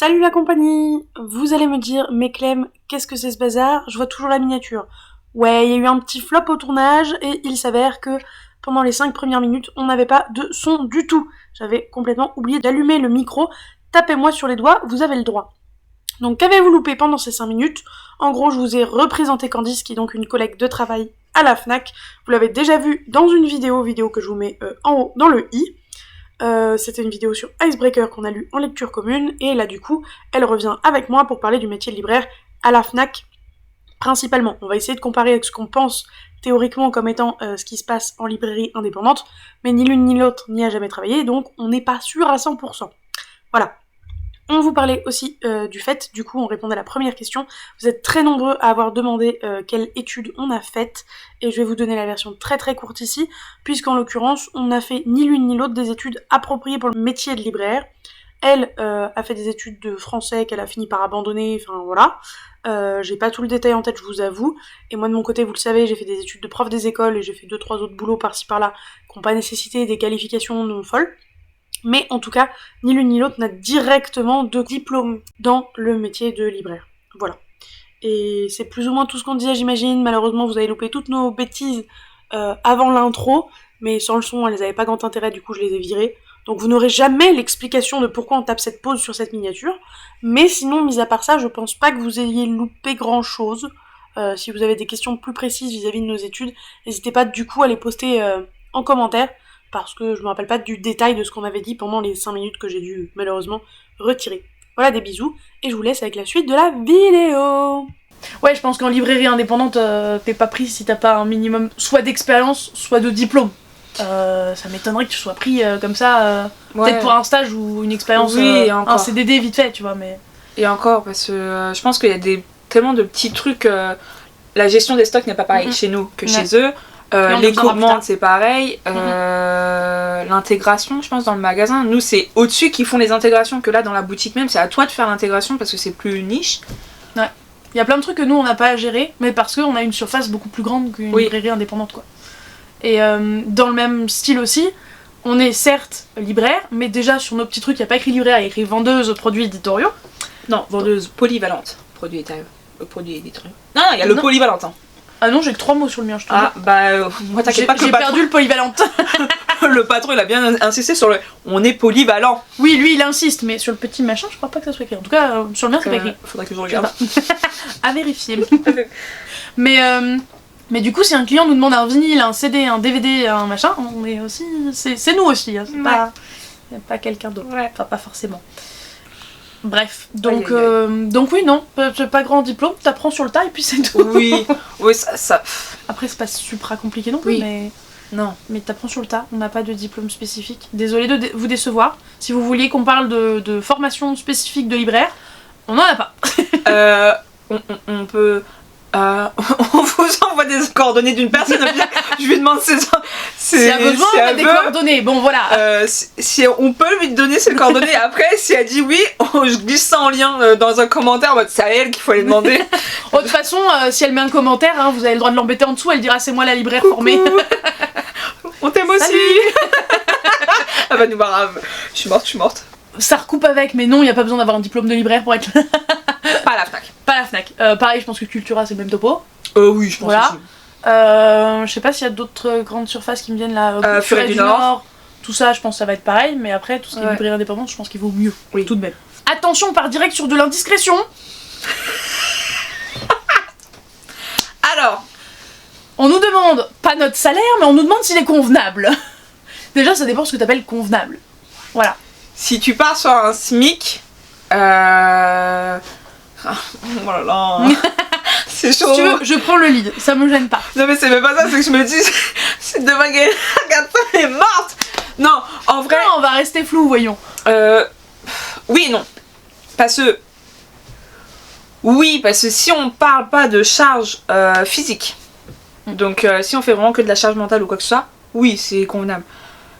Salut la compagnie! Vous allez me dire, mais Clem, qu'est-ce que c'est ce bazar? Je vois toujours la miniature. Ouais, il y a eu un petit flop au tournage et il s'avère que pendant les 5 premières minutes, on n'avait pas de son du tout. J'avais complètement oublié d'allumer le micro. Tapez-moi sur les doigts, vous avez le droit. Donc qu'avez-vous loupé pendant ces 5 minutes? En gros, je vous ai représenté Candice, qui est donc une collègue de travail à la FNAC. Vous l'avez déjà vu dans une vidéo que je vous mets en haut dans le i. C'était une vidéo sur Icebreaker qu'on a lu en lecture commune, et là du coup, elle revient avec moi pour parler du métier de libraire à la FNAC, principalement. On va essayer de comparer avec ce qu'on pense théoriquement comme étant ce qui se passe en librairie indépendante, mais ni l'une ni l'autre n'y a jamais travaillé, donc on n'est pas sûr à 100%. Voilà. On vous parlait aussi du fait, du coup on répondait à la première question. Vous êtes très nombreux à avoir demandé quelle étude on a faite, et je vais vous donner la version très très courte ici, puisqu'en l'occurrence on n'a fait ni l'une ni l'autre des études appropriées pour le métier de libraire. Elle a fait des études de français qu'elle a fini par abandonner, enfin voilà. J'ai pas tout le détail en tête, je vous avoue. Et moi de mon côté, vous le savez, j'ai fait des études de prof des écoles et j'ai fait 2-3 autres boulots par-ci par-là qui n'ont pas nécessité des qualifications non folles. Mais en tout cas, ni l'une ni l'autre n'a directement de diplôme dans le métier de libraire. Voilà. Et c'est plus ou moins tout ce qu'on disait, j'imagine. Malheureusement, vous avez loupé toutes nos bêtises avant l'intro, mais sans le son, elles n'avaient pas grand intérêt, du coup je les ai virées. Donc vous n'aurez jamais l'explication de pourquoi on tape cette pause sur cette miniature. Mais sinon, mis à part ça, je pense pas que vous ayez loupé grand chose. Si vous avez des questions plus précises vis-à-vis de nos études, n'hésitez pas du coup à les poster en commentaire, parce que je me rappelle pas du détail de ce qu'on avait dit pendant les 5 minutes que j'ai dû malheureusement retirer. Voilà, des bisous, et je vous laisse avec la suite de la vidéo. Ouais, je pense qu'en librairie indépendante, t'es pas pris si t'as pas un minimum soit d'expérience, soit de diplôme. Ça m'étonnerait que tu sois pris comme ça, ouais. Peut-être pour un stage ou une expérience, oui, un CDD vite fait, tu vois, mais... Et encore, parce que je pense qu'il y a tellement de petits trucs, la gestion des stocks n'est pas pareil chez nous que chez eux, les commandes c'est pareil, l'intégration je pense dans le magasin, nous c'est au-dessus qui font les intégrations, que là dans la boutique même c'est à toi de faire l'intégration parce que c'est plus niche. Ouais, il y a plein de trucs que nous on n'a pas à gérer, mais parce qu'on a une surface beaucoup plus grande qu'une librairie indépendante quoi. Et dans le même style aussi, on est certes libraire, mais déjà sur nos petits trucs, il n'y a pas écrit libraire, il y a écrit vendeuse produits éditoriaux. Non, vendeuse polyvalente, produits éditoriaux. Non, il y a le polyvalente. Hein. Ah non, j'ai que 3 mots sur le mien, je te dis. Ah, bah, moi t'inquiète pas que j'ai perdu le polyvalente. Le patron, il a bien insisté sur le... On est polyvalent. Oui, lui, il insiste, mais sur le petit machin, je crois pas que ça soit écrit. En tout cas, sur le mien, c'est pas écrit. Faudrait que je regarde. À vérifier. Mais du coup, si un client nous demande un vinyle, un CD, un DVD, un machin, on est aussi... C'est nous aussi, hein. C'est pas quelqu'un d'autre. Ouais. Enfin, pas forcément. Bref, donc oui, non, pas grand diplôme, t'apprends sur le tas et puis c'est tout. Oui, ça... Après, c'est pas super compliqué non plus, mais... Non. Mais t'apprends sur le tas, on n'a pas de diplôme spécifique. Désolée de vous décevoir. Si vous vouliez qu'on parle de formation spécifique de libraire, on n'en a pas. On peut... on vous envoie des coordonnées d'une personne, je lui demande s'il y a besoin, on a des coordonnées, bon voilà. Si on peut lui donner ses coordonnées, après si elle dit oui, je glisse ça en lien dans un commentaire, c'est à elle qu'il faut aller demander. De toute façon, si elle met un commentaire, hein, vous avez le droit de l'embêter en dessous, elle dira c'est moi la libraire formée. On t'aime aussi. Ah bah nous grave, je suis morte. Ça recoupe avec, mais non, il n'y a pas besoin d'avoir un diplôme de libraire pour être là. Pas à la FNAC. Pas à la FNAC. Pareil, je pense que Cultura c'est le même topo. Oui, je pense aussi. Je sais pas s'il y a d'autres grandes surfaces qui me viennent là. Furet du Nord. Tout ça, je pense que ça va être pareil, mais après, tout ce qui est librairie indépendante, je pense qu'il vaut mieux. Oui. Tout de même. Attention, on part direct sur de l'indiscrétion. Alors, on nous demande pas notre salaire, mais on nous demande s'il est convenable. Déjà, ça dépend de ce que t'appelles convenable. Voilà. Si tu pars sur un SMIC, oh là là, c'est chaud. Si tu veux, je prends le lead, ça me gêne pas. Non mais c'est même pas ça, c'est que je me dis, si demain Gaëlle regarde ça, elle est morte. Non, en vrai... Non, on va rester flou, voyons. Oui et non. Parce que... Oui, parce que si on parle pas de charge physique, donc si on fait vraiment que de la charge mentale ou quoi que ce soit, oui, c'est convenable.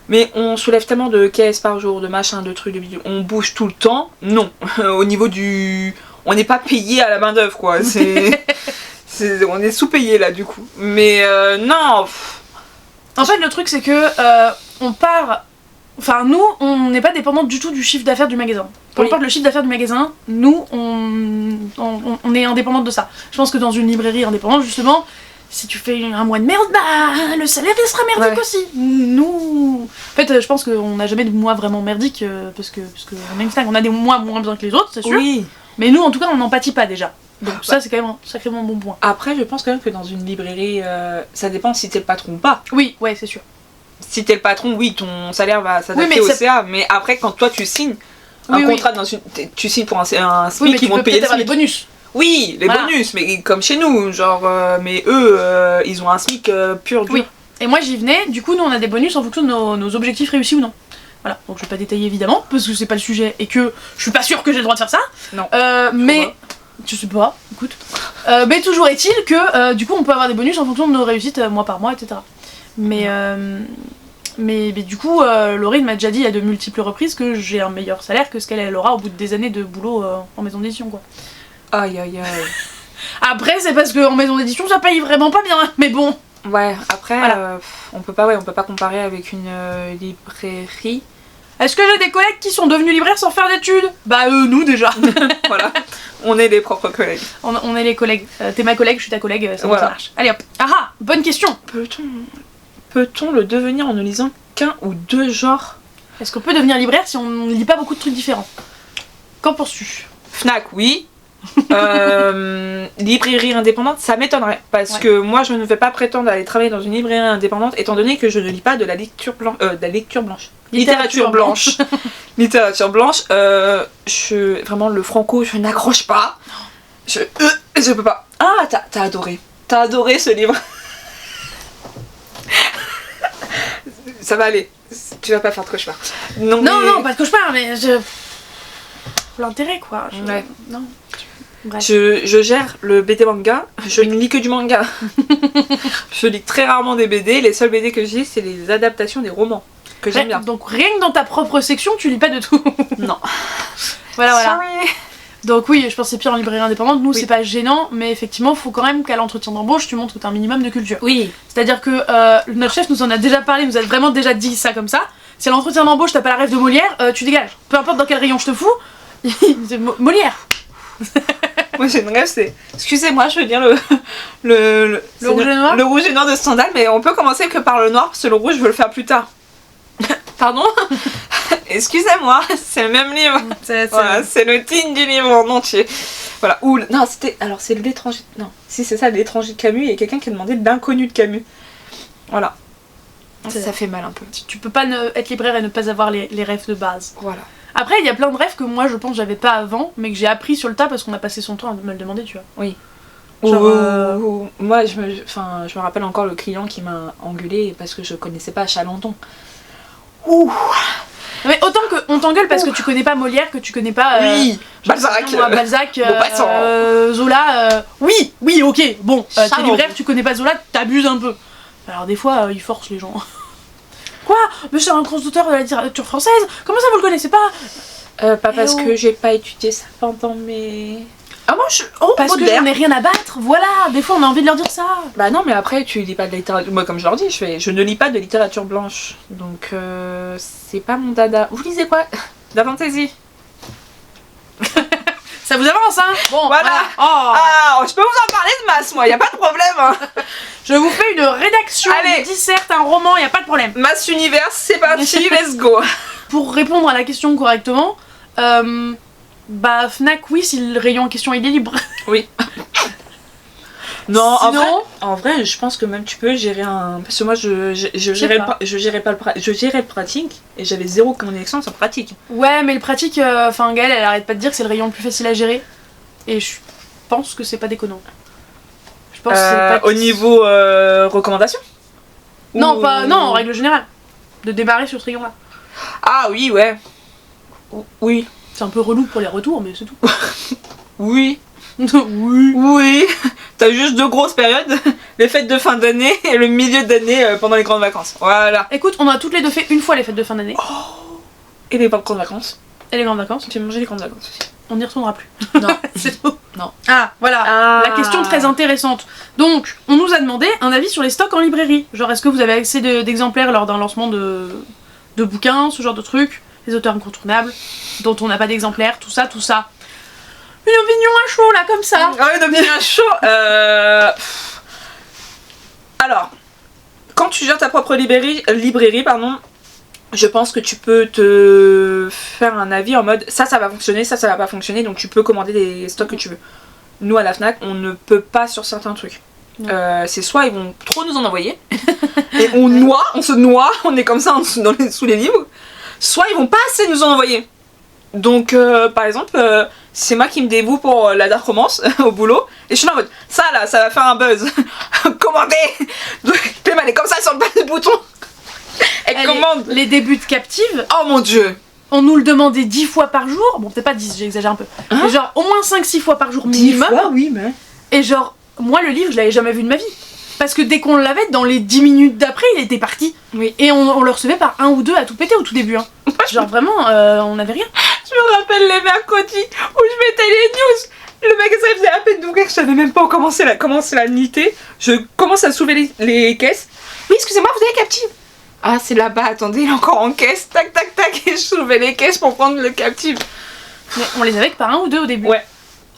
Mais on soulève tellement de caisses par jour, de machins, de trucs, de vidéos, on bouge tout le temps, non. Au niveau du... On n'est pas payé à la main d'œuvre quoi, on est sous-payé là du coup. Mais non. En fait le truc c'est que on part Enfin, nous, on n'est pas dépendant du tout du chiffre d'affaires du magasin. Peu importe le chiffre d'affaires du magasin, nous, on est indépendante de ça. Je pense que dans une librairie indépendante, justement, si tu fais un mois de merde, bah le salaire il sera merdique aussi. Nous, en fait, je pense qu'on n'a jamais de mois vraiment merdiques parce que on a des mois moins bien que les autres, c'est sûr. Oui. Mais nous, en tout cas, on n'en pâtit pas déjà. Donc ça, c'est quand même un sacrément bon point. Après, je pense quand même que dans une librairie, ça dépend si t'es le patron ou pas. Oui, ouais, c'est sûr. Si t'es le patron, oui, ton salaire va s'adapter au CA. Mais après, quand toi tu signes un contrat dans une, tu signes pour un SMIC, ils vont te payer le SMIC. Les bonus. Oui, les bonus, mais comme chez nous, genre, mais eux, ils ont un SMIC pur dur. Oui. Et moi j'y venais, du coup nous on a des bonus en fonction de nos objectifs réussis ou non. Voilà, donc je vais pas détailler évidemment, parce que c'est pas le sujet et que je suis pas sûre que j'ai le droit de faire ça. Non. Mais, je sais pas, écoute. Mais toujours est-il que du coup on peut avoir des bonus en fonction de nos réussites mois par mois, etc. Mais du coup, Laurine m'a déjà dit à de multiples reprises que j'ai un meilleur salaire que ce qu'elle aura au bout des années de boulot en maison d'édition, quoi. Aïe aïe aïe. Après, c'est parce qu'en maison d'édition ça paye vraiment pas bien, mais bon. Ouais, après, voilà. on peut pas comparer avec une librairie. Est-ce que j'ai des collègues qui sont devenus libraires sans faire d'études ? Bah nous déjà. Voilà, on est les propres collègues. On est les collègues. T'es ma collègue, je suis ta collègue, ça marche. Allez hop. Ah, bonne question. Peut-on le devenir en ne lisant qu'un ou deux genres ? Est-ce qu'on peut devenir libraire si on ne lit pas beaucoup de trucs différents ? Qu'en penses-tu ? Fnac, oui. Librairie indépendante, ça m'étonnerait. Parce que moi, je ne vais pas prétendre aller travailler dans une librairie indépendante, étant donné que je ne lis pas de la lecture blanche. Littérature blanche. Littérature blanche. Vraiment, le franco, je n'accroche pas. Je peux pas. Ah, t'as adoré. T'as adoré ce livre. Ça va aller. Tu vas pas faire de cauchemar. Non, pas de cauchemar, mais l'intérêt, quoi. Ouais. Non. Bref. Je gère le BD manga, je ne lis que du manga. Je lis très rarement des BD, les seuls BD que je lis, c'est les adaptations des romans, que j'aime bien. Donc rien que dans ta propre section, tu lis pas de tout. Non. Voilà. Sorry. Donc oui, je pense que c'est pire en librairie indépendante. Nous, c'est pas gênant, mais effectivement, faut quand même qu'à l'entretien d'embauche, tu montres que t'as un minimum de culture. Oui. C'est-à-dire que notre chef nous en a déjà parlé, nous a vraiment déjà dit ça comme ça. Si à l'entretien d'embauche, t'as pas la rêve de Molière, tu dégages. Peu importe dans quel rayon je te fous, c'est Molière. Moi j'ai une rêve, c'est... Excusez-moi, je veux dire le rouge et noir. Le rouge et noir de Stendhal, mais on peut commencer que par le noir, parce que le rouge, je veux le faire plus tard. Pardon. Excusez-moi, c'est le même livre. Voilà, c'est le titre du livre en entier. Voilà. Ou non, c'était... Alors c'est l'étranger... Non, si c'est ça, l'étranger de Camus, il y a quelqu'un qui a demandé l'inconnu de Camus. Voilà. Ça fait mal un peu. Tu peux pas être libraire et ne pas avoir les rêves de base. Voilà. Après, il y a plein de rêves que moi, je pense, j'avais pas avant, mais que j'ai appris sur le tas parce qu'on a passé son temps à me le demander, tu vois. Oui. Genre, moi, je me rappelle encore le client qui m'a engueulé parce que je connaissais pas Chalandon. Ouh. Mais autant qu'on t'engueule parce que tu connais pas Molière, que tu connais pas... Balzac. Zola... Oui, ok, bon, t'es libraire, tu connais pas Zola, t'abuses un peu. Alors des fois, ils forcent les gens. Quoi ? Mais c'est un grand auteur de la littérature française ? Comment ça vous le connaissez pas ? Pas parce que j'ai pas étudié ça pendant mes... Ah moi je... parce que j'en ai rien à battre, voilà. Des fois on a envie de leur dire ça. Bah non mais après tu lis pas de littérature... Moi comme je leur dis, je ne lis pas de littérature blanche. Donc c'est pas mon dada. Vous lisez quoi ? De la fantaisie. Ça vous avance, hein ? Bon, voilà. Je peux vous en parler de masse, moi, y a pas de problème. Hein. Je vous fais une rédaction, une disserte, un roman, y a pas de problème. Masse univers, c'est parti, let's go. Pour répondre à la question correctement, Fnac, oui, si le rayon en question il est libre. Oui. Non, sinon... en vrai, je pense que même tu peux gérer un... Parce que moi, je gérais le pratique et j'avais zéro connaissance en pratique. Ouais, mais le pratique, Gaëlle, elle arrête pas de dire que c'est le rayon le plus facile à gérer. Et je pense que c'est pas déconnant. Je pense que c'est pas... Au niveau recommandation ? Non, non, en règle générale. De démarrer sur ce rayon-là. Ah oui, ouais. Oui. C'est un peu relou pour les retours, mais c'est tout. Oui. Oui. T'as juste 2 grosses périodes, les fêtes de fin d'année et le milieu d'année pendant les grandes vacances. Voilà. Écoute, on a toutes les deux fait une fois les fêtes de fin d'année. Oh. Et les grandes vacances. Et les grandes vacances. J'ai mangé les grandes vacances aussi. On n'y retournera plus. Non. C'est tout. Non. Ah, voilà. La question très intéressante. Donc, on nous a demandé un avis sur les stocks en librairie. Genre, est-ce que vous avez accès d'exemplaires lors d'un lancement de de bouquins, ce genre de trucs, les auteurs incontournables, dont on n'a pas d'exemplaire, tout ça. Une opinion à chaud là, comme ça. Ah, une opinion à chaud. Alors, quand tu gères ta propre librairie, je pense que tu peux te faire un avis en mode ça va fonctionner, ça va pas fonctionner, donc tu peux commander des stocks que tu veux. Nous à la Fnac, on ne peut pas sur certains trucs. C'est soit ils vont trop nous en envoyer et on se noie, on est comme ça sous les livres, soit ils vont pas assez nous en envoyer. Donc par exemple, c'est moi qui me dévoue pour la dark romance au boulot et je suis là en mode ça va faire un buzz. Commandez. Clem elle est comme ça sur le bas du bouton. Elle commande. Les débuts de Captive. Oh mon dieu. On nous le demandait 10 fois par jour. Bon, peut-être pas 10, j'exagère un peu. Hein, mais genre au moins 5-6 fois par jour minimum. 10 fois, oui, mais. Et genre, moi le livre, je l'avais jamais vu de ma vie. Parce que dès qu'on l'avait, dans les 10 minutes d'après, il était parti. Oui. Et on le recevait par 1 ou 2 à tout péter au tout début. Hein. Genre vraiment, on n'avait rien. Je me rappelle les mercredis où je mettais les news. Le magasin faisait à peine d'ouvrir, je savais même pas commencer la nuitée. Je commence à soulever les caisses. Oui, excusez-moi, vous avez Captive? Ah, c'est là-bas, attendez, il est encore en caisse. Tac, tac, tac, et je soulevais les caisses pour prendre le Captive. Mais on les avait que par 1 ou 2 au début. Ouais.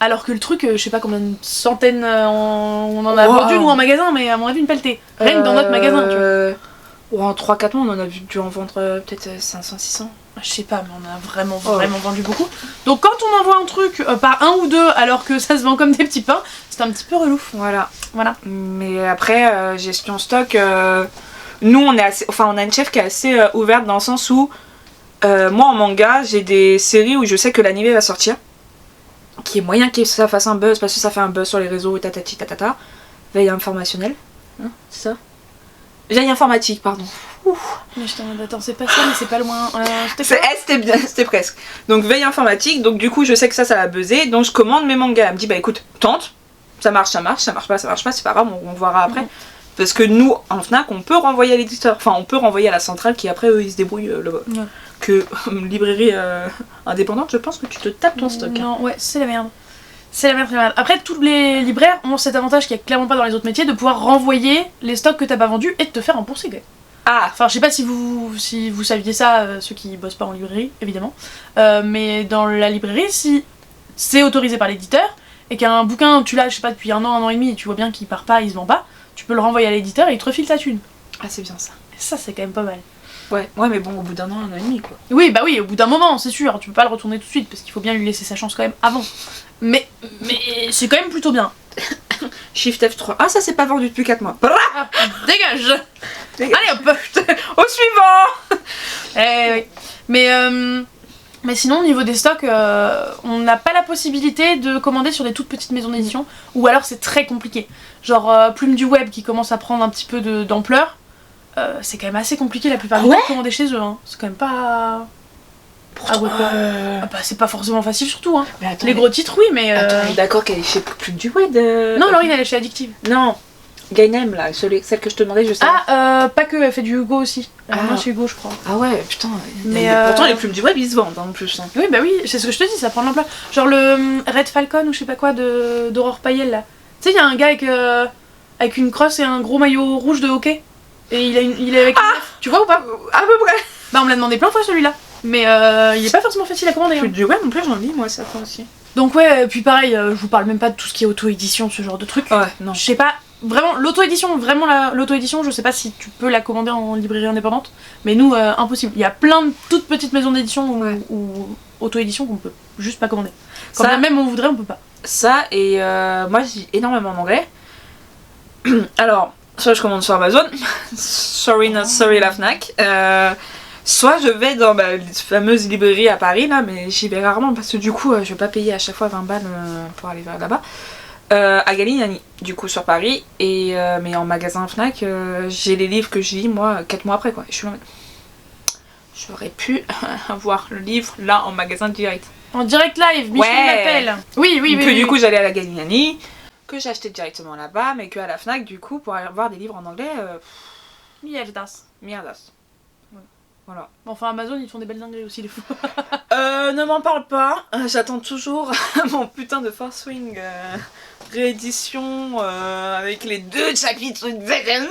Alors que le truc, je sais pas combien de centaines on en a vendu nous en magasin, mais à mon avis une pelletée. Rien que dans notre magasin, tu vois. En 3-4 mois, on en a dû en vendre peut-être 500-600. Je sais pas, mais on a vraiment vendu beaucoup. Donc quand on envoie un truc par 1 ou 2 alors que ça se vend comme des petits pains, c'est un petit peu relou. Voilà. Mais après, gestion stock, nous on a une chef qui est assez ouverte dans le sens où moi en manga, j'ai des séries où je sais que l'anime va sortir. Qui est moyen que ça fasse un buzz parce que ça fait un buzz sur les réseaux et tatati tatata. Veille informationnelle. Hein, c'est ça? Veille informatique, pardon. Ouf. Mais je t'en attends, c'est pas ça, mais c'est pas loin. C'était bien, c'était presque. Donc veille informatique, donc du coup je sais que ça va buzzer, donc je commande mes mangas. Elle me dit bah écoute, tente, ça marche pas, c'est pas grave, on verra après. Parce que nous, en Fnac, on peut renvoyer à l'éditeur, enfin on peut renvoyer à la centrale qui après eux ils se débrouillent que librairie indépendante, je pense que tu te tapes ton stock. Non, ouais, c'est la merde. C'est la merde. Après, tous les libraires ont cet avantage qui est clairement pas dans les autres métiers de pouvoir renvoyer les stocks que t'as pas vendus et de te faire rembourser. Ah. Enfin, je sais pas si vous saviez ça, ceux qui bossent pas en librairie, évidemment. Mais dans la librairie, si c'est autorisé par l'éditeur et qu'un bouquin, tu l'as, je sais pas, depuis 1 an et demi, et tu vois bien qu'il part pas, il se vend pas, tu peux le renvoyer à l'éditeur et il te refile ta thune. Ah, c'est bien ça. Et ça, c'est quand même pas mal. Ouais, mais bon, au bout d'1 an, 1 an et demi, quoi. Oui, bah oui, au bout d'un moment, c'est sûr, tu peux pas le retourner tout de suite parce qu'il faut bien lui laisser sa chance quand même avant. Mais c'est quand même plutôt bien. Shift F3. Ah, ça c'est pas vendu depuis 4 mois. Ah, dégage. Allez hop. Au suivant. Oui. Mais sinon, au niveau des stocks, on n'a pas la possibilité de commander sur des toutes petites maisons d'édition, ou alors c'est très compliqué. Genre Plume du Web qui commence à prendre un petit peu d'ampleur. C'est quand même assez compliqué la plupart du temps de commander chez eux. Hein. C'est quand même pas. Bah, c'est pas forcément facile surtout. Hein. Mais attends, les gros titres, oui, mais. Attends, on est d'accord qu'elle est chez Plume du Web. Non, Laurine, elle est chez Addictive. Non. Gainem là, celle que je te demandais, je sais. Ah, pas que, elle fait du Hugo aussi. Moi, chez Hugo, je crois. Ah ouais, putain. Mais pourtant, les Plumes du Web ils se vendent en plus. Hein. Oui, bah oui, c'est ce que je te dis, ça prend de l'ampleur. Genre le Red Falcon ou je sais pas quoi d'Aurore Payel là. Tu sais, il y a un gars avec une crosse et un gros maillot rouge de hockey. Et il est avec une meuf. Tu vois ou pas? À peu près. Bah, on me l'a demandé plein de fois celui-là. Mais il est pas forcément facile à commander. Plume du Web non plus, j'en lis moi, ça prend aussi. Donc, ouais, puis pareil, je vous parle même pas de tout ce qui est auto-édition, ce genre de truc. Ouais, non. Je sais pas. Vraiment, l'auto-édition, je sais pas si tu peux la commander en librairie indépendante, mais nous, impossible. Il y a plein de toutes petites maisons d'édition ou auto-édition qu'on peut juste pas commander. Quand bien même on voudrait, on peut pas. Ça, et moi je lis énormément en anglais. Alors, soit je commande sur Amazon, sorry not sorry la Fnac, soit je vais dans ma fameuse librairie à Paris, là, mais j'y vais rarement parce que du coup, je vais pas payer à chaque fois 20 balles pour aller vers là-bas. À Galignani, du coup sur Paris, et mais en magasin Fnac, j'ai les livres que je lis moi 4 mois après quoi. Je suis là, j'aurais pu avoir le livre là en magasin direct. En direct live, Michel m'appelle. Oui. Que du coup j'allais à la Galignani, que j'achetais directement là-bas, mais que à la Fnac du coup pour aller voir des livres en anglais. Mierdas. Voilà. Bon, enfin Amazon ils font des belles dingueries aussi les fous. Ne m'en parle pas. J'attends toujours mon putain de Force Wing réédition avec les 2 chapitres de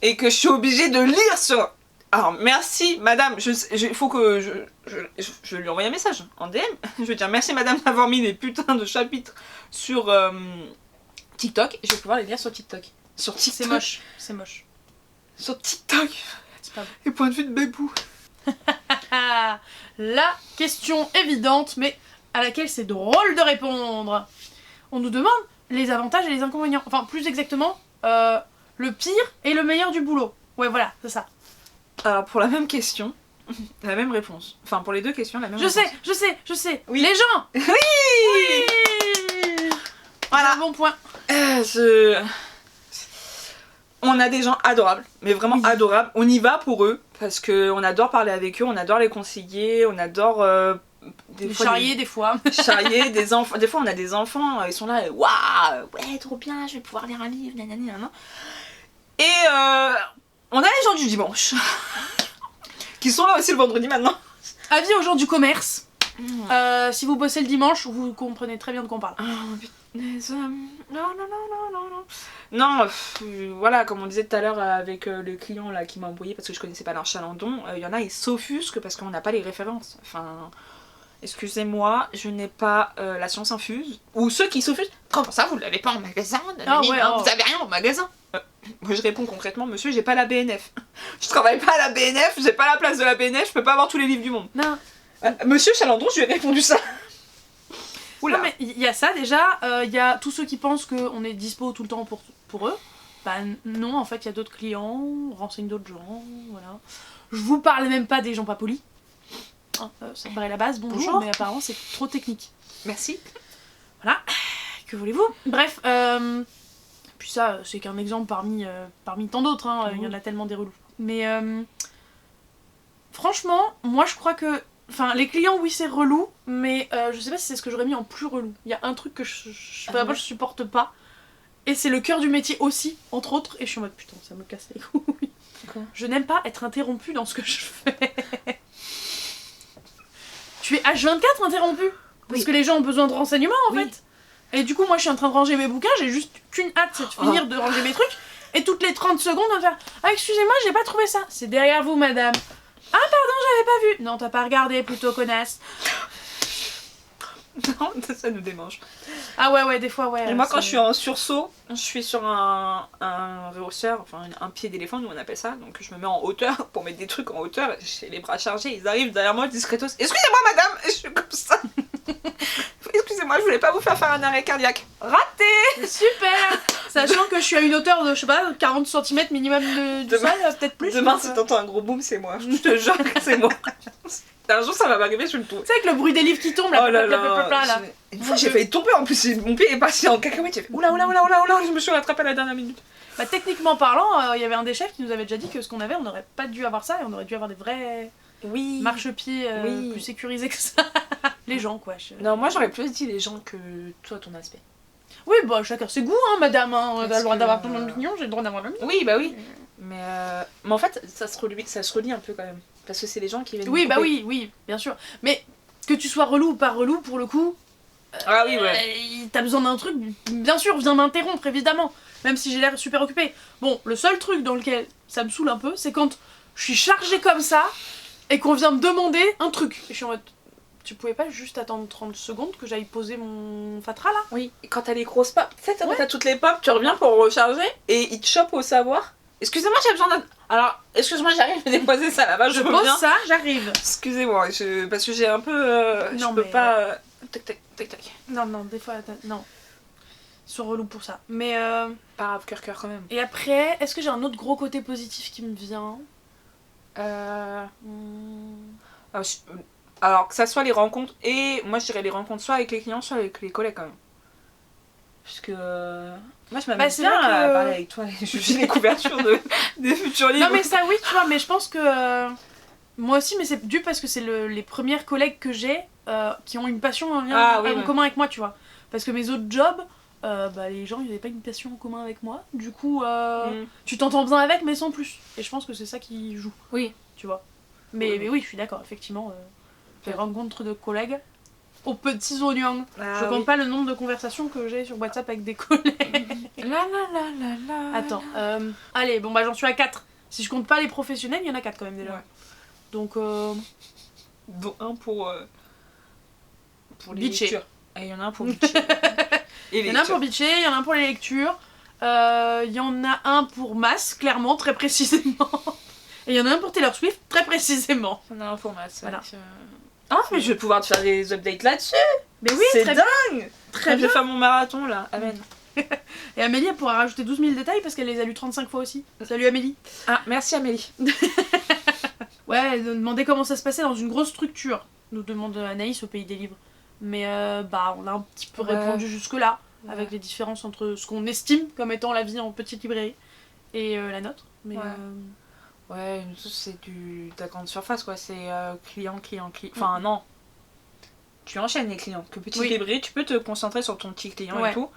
et que je suis obligée de lire sur Alors, merci, madame. Il faut que je lui envoie un message en DM. Je vais dire merci, madame, d'avoir mis des putains de chapitres sur TikTok. Je vais pouvoir les lire sur TikTok. Sur TikTok. C'est moche. Sur TikTok. C'est pas bon. Et point de vue de Bébou. La question évidente, mais à laquelle c'est drôle de répondre. On nous demande les avantages et les inconvénients. Enfin, plus exactement, le pire et le meilleur du boulot. Ouais, voilà, c'est ça. Alors, pour la même question, la même réponse. Enfin, pour les deux questions, la même réponse. Je sais. Oui. Les gens. Oui. Voilà, bon point. On a des gens adorables, mais vraiment adorables. On y va pour eux, parce qu'on adore parler avec eux, on adore les conseiller, on adore... des charrier des fois. Charrier, des enfants. Des fois, on a des enfants, ils sont là, waouh, ouais, trop bien, je vais pouvoir lire un livre, nanani. Et on a les gens du dimanche, qui sont là aussi le vendredi maintenant. Avis aux gens du commerce. Si vous bossez le dimanche, vous comprenez très bien de quoi on parle. Non, voilà, comme on disait tout à l'heure avec le client là qui m'a envoyé parce que je connaissais pas leur chalandon, il y en a ils s'offusquent parce qu'on n'a pas les références. Enfin, excusez-moi, je n'ai pas la science infuse. Ou ceux qui s'offusquent, comment ça vous l'avez pas en magasin? Vous avez rien en magasin? Moi je réponds concrètement, monsieur, j'ai pas la BNF. Je travaille pas à la BNF, j'ai pas la place de la BNF, je peux pas avoir tous les livres du monde. Non. Monsieur Chalandon, je lui ai répondu ça. Oula. Non mais il y a ça déjà, il y a tous ceux qui pensent qu'on est dispo tout le temps pour eux. Bah non, en fait il y a d'autres clients, on renseigne d'autres gens, voilà. Je vous parle même pas des gens pas polis. Hein, ça me paraît la base, bonjour, mais apparemment c'est trop technique. Merci. Voilà, que voulez-vous? Bref, puis ça c'est qu'un exemple parmi tant d'autres, hein. Il y en a tellement des relous. Mais franchement, moi je crois que... Enfin, les clients, oui, c'est relou, mais je sais pas si c'est ce que j'aurais mis en plus relou. Il y a un truc que je supporte pas, et c'est le cœur du métier aussi, entre autres, et je suis en mode putain, ça me casse les couilles. Quoi? Je n'aime pas être interrompue dans ce que je fais. Tu es H24 interrompu, parce que les gens ont besoin de renseignements en fait. Et du coup, moi je suis en train de ranger mes bouquins, j'ai juste qu'une hâte, c'est de finir de ranger mes trucs, et toutes les 30 secondes, on va faire ah, excusez-moi, j'ai pas trouvé ça. C'est derrière vous, madame. Ah pardon, j'avais pas vu. Non, t'as pas regardé, plutôt connasse. Non, ça nous démange. Ah ouais, des fois, ouais. Et moi, quand je suis en sursaut, je suis sur un rehausseur, enfin un pied d'éléphant, nous on appelle ça. Donc je me mets en hauteur pour mettre des trucs en hauteur. J'ai les bras chargés, ils arrivent derrière moi discretos. Excusez-moi, madame. Et je suis comme ça. Excusez-moi, je voulais pas vous faire un arrêt cardiaque. Raté. Super. Sachant que je suis à une hauteur de, je sais pas, 40 cm minimum du sol, peut-être plus. Demain, si t'entends un gros boom, c'est moi. Je te jure que c'est moi. Un jour, ça va m'arriver, je le trouve. Tu sais, avec le bruit des livres qui tombent, là. Oh là là. Une fois, j'ai failli tomber en plus. Mon pied est passé en cacahuète. J'ai fait oula, je me suis rattrapée à la dernière minute. Bah, techniquement parlant, il y avait un des chefs qui nous avait déjà dit que ce qu'on avait, on n'aurait pas dû avoir ça et on aurait dû avoir des vrais marchepieds plus sécurisés que ça. Les gens, quoi. Non, moi, j'aurais plus dit les gens que toi, ton aspect. Oui, bah, chacun ses goûts, hein, madame. Hein. T'as le droit d'avoir ton opinion, j'ai le droit d'avoir le mien. Oui, bah oui. Mais en fait, ça se relie un peu quand même. Parce que c'est les gens qui viennent. Oui, bah oui, bien sûr. Mais que tu sois relou ou pas relou, pour le coup. Ah oui, ouais. T'as besoin d'un truc, bien sûr, viens m'interrompre, évidemment. Même si j'ai l'air super occupée. Bon, le seul truc dans lequel ça me saoule un peu, c'est quand je suis chargée comme ça et qu'on vient me demander un truc. Et je suis en mode. Tu pouvais pas juste attendre 30 secondes que j'aille poser mon fatras là? Oui, et quand t'as les grosses pommes, tu sais, quand t'as toutes les pommes, tu reviens pour recharger et ils te chopent au savoir. Excusez-moi, j'ai besoin d'un. Alors, excuse-moi, j'arrive à déposer ça là-bas, je pose ça, j'arrive. Excusez-moi, parce que j'ai un peu. Non, je peux pas. Tac. Non, des fois, non. Ils sont relous pour ça. Mais. Pas grave, cœur quand même. Et après, est-ce que j'ai un autre gros côté positif qui me vient? Alors, que ça soit les rencontres, et moi je dirais les rencontres soit avec les clients, soit avec les collègues quand même. Parce que moi je m'amuse bien à parler avec toi et juger les couvertures des futurs livres. Non mais ça oui, tu vois, mais je pense que moi aussi, mais c'est dû parce que c'est les premières collègues que j'ai qui ont une passion en commun avec moi, tu vois. Parce que mes autres jobs, les gens ils n'avaient pas une passion en commun avec moi. Du coup, tu t'entends bien avec, mais sans plus. Et je pense que c'est ça qui joue. Oui. Tu vois. Mais oui, je suis d'accord, effectivement. Les rencontres de collègues aux petits oignons. Je compte pas le nombre de conversations que j'ai sur WhatsApp avec des collègues. La. Attends, allez, bon bah j'en suis à 4. Si je compte pas les professionnels, il y en a 4 quand même déjà. Ouais. Donc, Dont un pour les Bitcher. lectures. Et il y en a un pour bitcher. Et il y en a un pour bitcher, il y en a un pour les lectures, il y en a un pour Mass, clairement, très précisément. Et il y en a un pour Taylor Swift, très précisément. Il y en a un pour Mass. Voilà. Ah, mais je vais pouvoir te faire des updates là-dessus. Mais oui, c'est très dingue. Très Je bien. vais faire mon marathon là. Amen. Et Amélie, elle pourra rajouter 12 000 détails parce qu'elle les a lus 35 fois aussi. Salut Amélie. Ah, merci Amélie. Ouais, elle nous demandait comment ça se passait dans une grosse structure, nous demande Anaïs au Pays des Livres. Mais bah, on a un petit peu Ouais. répondu jusque-là, Ouais. avec les différences entre ce qu'on estime comme étant la vie en petite librairie et la nôtre. Mais Ouais. Ouais, c'est de la grande surface quoi. C'est client. Enfin, non. Tu enchaînes les clients. Que petite Oui. librairie, tu peux te concentrer sur ton petit client Ouais. et tout.